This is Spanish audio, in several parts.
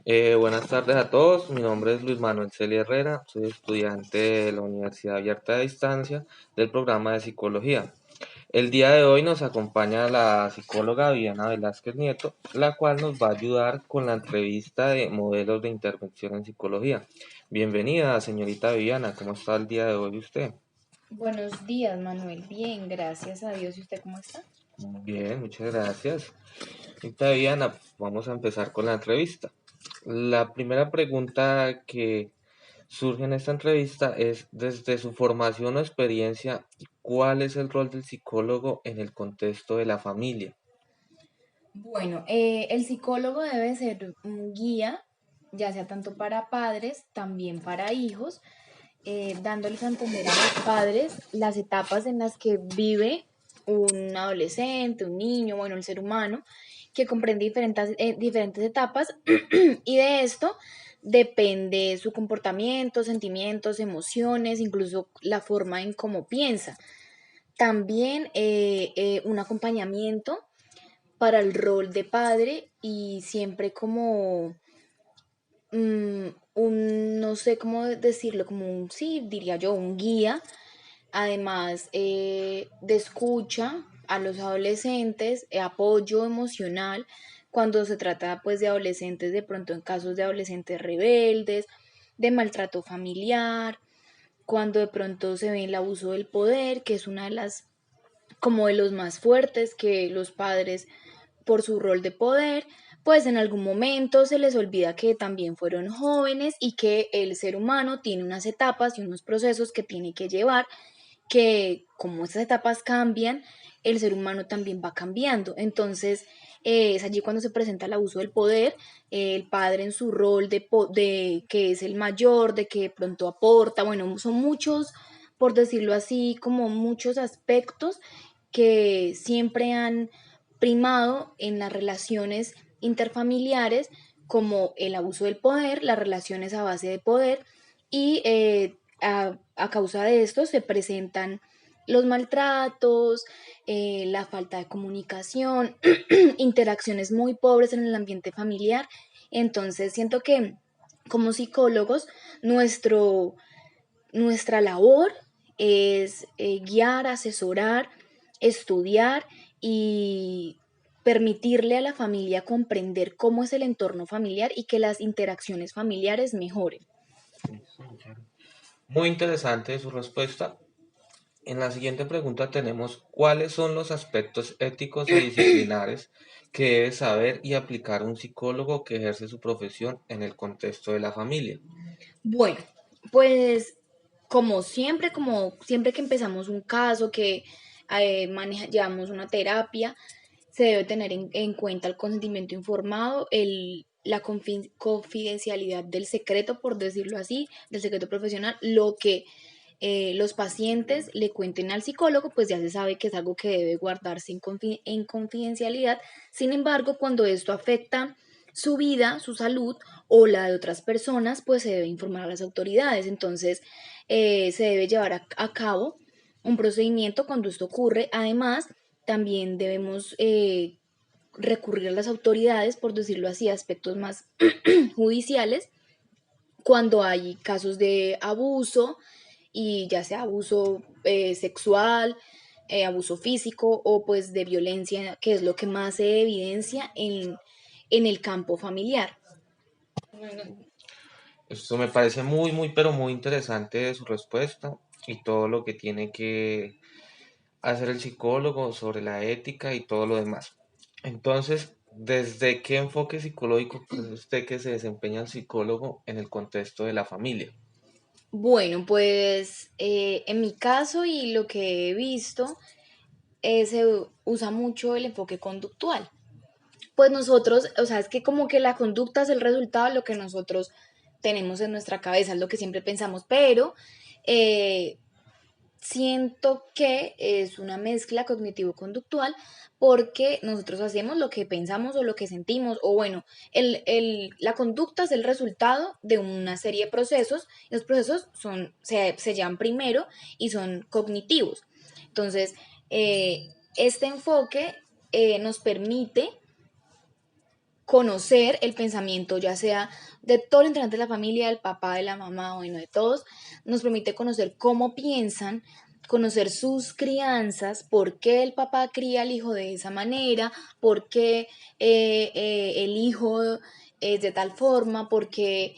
Buenas tardes a todos, mi nombre es Luis Manuel Celia Herrera, soy estudiante de la Universidad Abierta de Distancia del programa de Psicología. El día de hoy nos acompaña la psicóloga Viviana Velázquez Nieto, la cual nos va a ayudar con la entrevista de modelos de intervención en psicología. Bienvenida, señorita Viviana, ¿cómo está el día de hoy usted? Buenos días, Manuel. Bien, gracias a Dios. ¿Y usted cómo está? Bien, muchas gracias. Señorita Viviana, vamos a empezar con la entrevista. La primera pregunta que surge en esta entrevista es, desde su formación o experiencia, ¿cuál es el rol del psicólogo en el contexto de la familia? Bueno, el psicólogo debe ser un guía, ya sea tanto para padres, también para hijos, dándoles a entender a los padres las etapas en las que vive un adolescente, un niño, bueno, el ser humano, que comprende diferentes etapas y de esto depende su comportamiento, sentimientos, emociones, incluso la forma en cómo piensa. También un acompañamiento para el rol de padre y siempre como no sé cómo decirlo, como un, sí, diría yo, un guía, además de escucha a los adolescentes, apoyo emocional cuando se trata pues de adolescentes, de pronto en casos de adolescentes rebeldes, de maltrato familiar, cuando de pronto se ve el abuso del poder, que es una de las como de los más fuertes, que los padres por su rol de poder, pues en algún momento se les olvida que también fueron jóvenes y que el ser humano tiene unas etapas y unos procesos que tiene que llevar, que como esas etapas cambian, el ser humano también va cambiando. Entonces, es allí cuando se presenta el abuso del poder, el padre en su rol de que es el mayor, de que de pronto aporta, bueno, son muchos, por decirlo así, como muchos aspectos que siempre han primado en las relaciones interfamiliares, como el abuso del poder, las relaciones a base de poder, y a causa de esto se presentan los maltratos, la falta de comunicación, interacciones muy pobres en el ambiente familiar. Entonces siento que como psicólogos nuestro, nuestra labor es guiar, asesorar, estudiar y permitirle a la familia comprender cómo es el entorno familiar y que las interacciones familiares mejoren. Muy interesante su respuesta. En la siguiente pregunta tenemos, ¿cuáles son los aspectos éticos o disciplinares que debe saber y aplicar un psicólogo que ejerce su profesión en el contexto de la familia? Bueno, pues como siempre que empezamos un caso, que llevamos una terapia, se debe tener en cuenta el consentimiento informado, la confidencialidad del secreto, por decirlo así, del secreto profesional, lo que los pacientes le cuenten al psicólogo, pues ya se sabe que es algo que debe guardarse en confidencialidad. Sin embargo, cuando esto afecta su vida, su salud o la de otras personas, pues se debe informar a las autoridades. Entonces, se debe llevar a cabo un procedimiento cuando esto ocurre. Además, también debemos recurrir a las autoridades, por decirlo así, a aspectos más judiciales, cuando hay casos de abuso, y ya sea abuso sexual, abuso físico o pues de violencia, que es lo que más se evidencia en el campo familiar. Esto me parece pero muy interesante su respuesta y todo lo que tiene que hacer el psicólogo sobre la ética y todo lo demás. Entonces, ¿desde qué enfoque psicológico cree usted que se desempeña el psicólogo en el contexto de la familia? Bueno, pues en mi caso y lo que he visto, se usa mucho el enfoque conductual. Pues nosotros, o sea, es que como que la conducta es el resultado de lo que nosotros tenemos en nuestra cabeza, es lo que siempre pensamos, pero eh, siento que es una mezcla cognitivo-conductual porque nosotros hacemos lo que pensamos o lo que sentimos, o bueno, la conducta es el resultado de una serie de procesos, y los procesos se llaman primero y son cognitivos. Entonces, este enfoque nos permite conocer el pensamiento, ya sea de todo el integrante de la familia, del papá, de la mamá, bueno, de todos, nos permite conocer cómo piensan, conocer sus crianzas, por qué el papá cría al hijo de esa manera, por qué el hijo es de tal forma, porque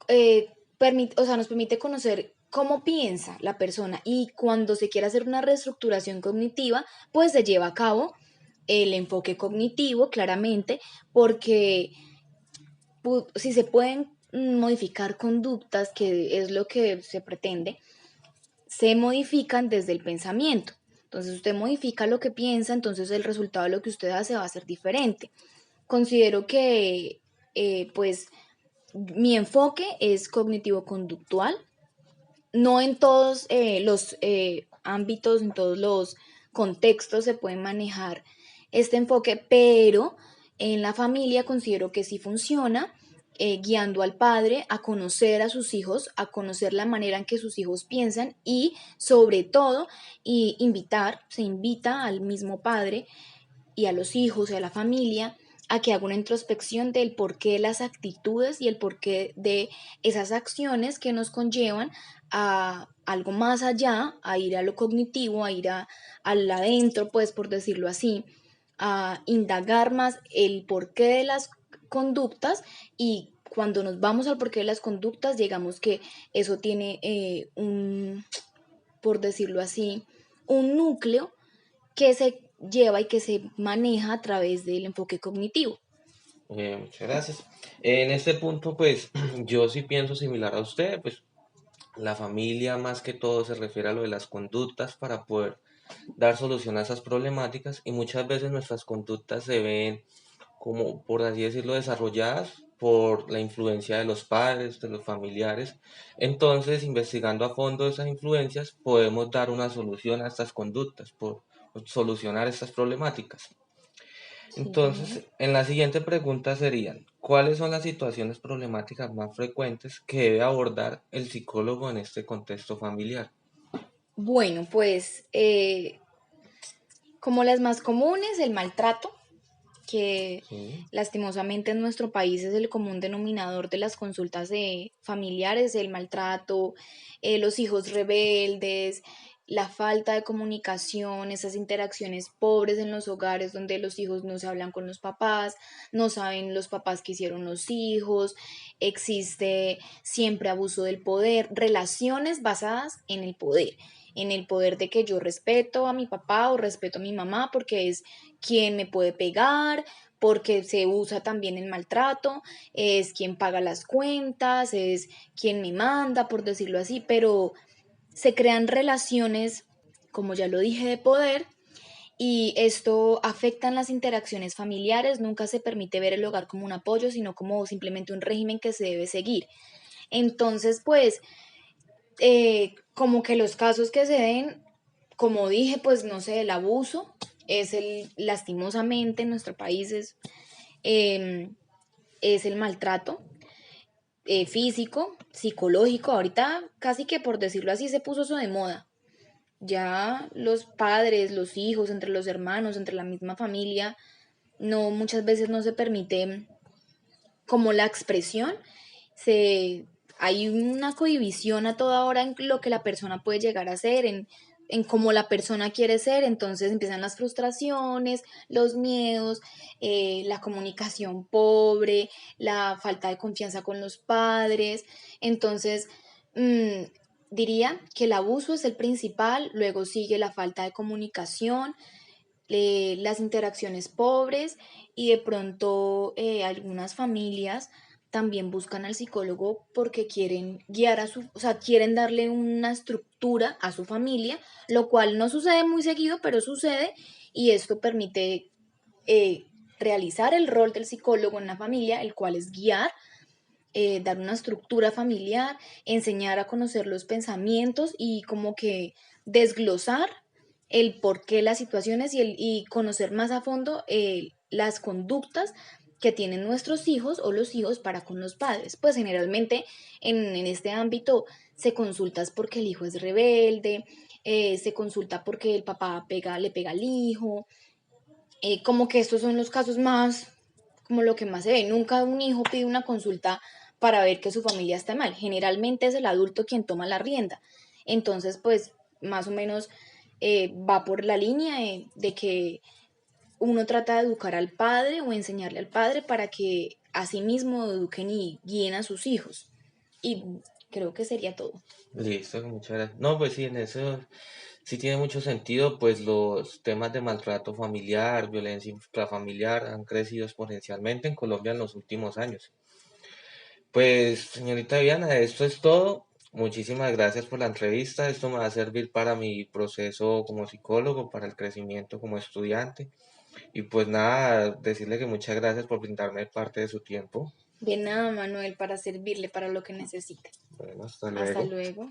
o sea, nos permite conocer cómo piensa la persona y cuando se quiere hacer una reestructuración cognitiva, pues se lleva a cabo el enfoque cognitivo, claramente, porque si se pueden modificar conductas, que es lo que se pretende, se modifican desde el pensamiento. Entonces usted modifica lo que piensa, entonces el resultado de lo que usted hace va a ser diferente. Considero que pues mi enfoque es cognitivo-conductual, no en todos los ámbitos, en todos los contextos se puede manejar este enfoque, pero en la familia considero que sí funciona, guiando al padre a conocer a sus hijos, a conocer la manera en que sus hijos piensan y sobre todo se invita al mismo padre y a los hijos y a la familia a que haga una introspección del porqué de las actitudes y el porqué de esas acciones que nos conllevan a algo más allá, a ir a lo cognitivo, a ir al adentro, pues por decirlo así, a indagar más el porqué de las conductas y cuando nos vamos al porqué de las conductas, llegamos que eso tiene por decirlo así, un núcleo que se lleva y que se maneja a través del enfoque cognitivo. Muchas gracias. En este punto, pues yo sí pienso similar a usted, pues la familia más que todo se refiere a lo de las conductas para poder dar solución a esas problemáticas y muchas veces nuestras conductas se ven como, por así decirlo, desarrolladas por la influencia de los padres, de los familiares. Entonces, investigando a fondo esas influencias, podemos dar una solución a estas conductas, por solucionar estas problemáticas. Sí. Entonces, en la siguiente pregunta serían, ¿cuáles son las situaciones problemáticas más frecuentes que debe abordar el psicólogo en este contexto familiar? Bueno, pues como las más comunes, el maltrato, que Sí. lastimosamente en nuestro país es el común denominador de las consultas familiares, el maltrato, los hijos rebeldes, la falta de comunicación, esas interacciones pobres en los hogares donde los hijos no se hablan con los papás, no saben los papás que hicieron los hijos, existe siempre abuso del poder, relaciones basadas en el poder de que yo respeto a mi papá o respeto a mi mamá porque es quien me puede pegar, porque se usa también el maltrato, es quien paga las cuentas, es quien me manda, por decirlo así, pero se crean relaciones, como ya lo dije, de poder y esto afecta en las interacciones familiares, nunca se permite ver el hogar como un apoyo, sino como simplemente un régimen que se debe seguir. Entonces, pues, como que los casos que se den, como dije, pues no sé, el abuso es lastimosamente en nuestro país eh, es el maltrato físico, psicológico. Ahorita casi que por decirlo así se puso eso de moda. Ya los padres, los hijos, entre los hermanos, entre la misma familia, no muchas veces no se permite como la expresión, se hay una cohibición a toda hora en lo que la persona puede llegar a ser, en cómo la persona quiere ser, entonces empiezan las frustraciones, los miedos, la comunicación pobre, la falta de confianza con los padres, entonces mmm, diría que el abuso es el principal, luego sigue la falta de comunicación, las interacciones pobres y de pronto algunas familias también buscan al psicólogo porque quieren guiar o sea, quieren darle una estructura a su familia, lo cual no sucede muy seguido, pero sucede y esto permite eh, realizar el rol del psicólogo en la familia, el cual es guiar, dar una estructura familiar, enseñar a conocer los pensamientos y como que desglosar el porqué de las situaciones y conocer más a fondo las conductas que tienen nuestros hijos o los hijos para con los padres. Pues generalmente en este ámbito se consulta porque el hijo es rebelde, se consulta porque el papá le pega al hijo, como que estos son los casos más como lo que más se ve. Nunca un hijo pide una consulta para ver que su familia está mal. Generalmente es el adulto quien toma la rienda. Entonces, pues, más o menos va por la línea de que uno trata de educar al padre o enseñarle al padre para que así mismo eduquen y guíen a sus hijos. Y creo que sería todo. Listo, muchas gracias. No, pues sí, en eso sí tiene mucho sentido, pues los temas de maltrato familiar, violencia intrafamiliar han crecido exponencialmente en Colombia en los últimos años. Pues, señorita Diana, esto es todo. Muchísimas gracias por la entrevista. Esto me va a servir para mi proceso como psicólogo, para el crecimiento como estudiante. Y pues nada, decirle que muchas gracias por brindarme parte de su tiempo. De nada, Manuel, para servirle para lo que necesite. Bueno, hasta Hasta luego. luego.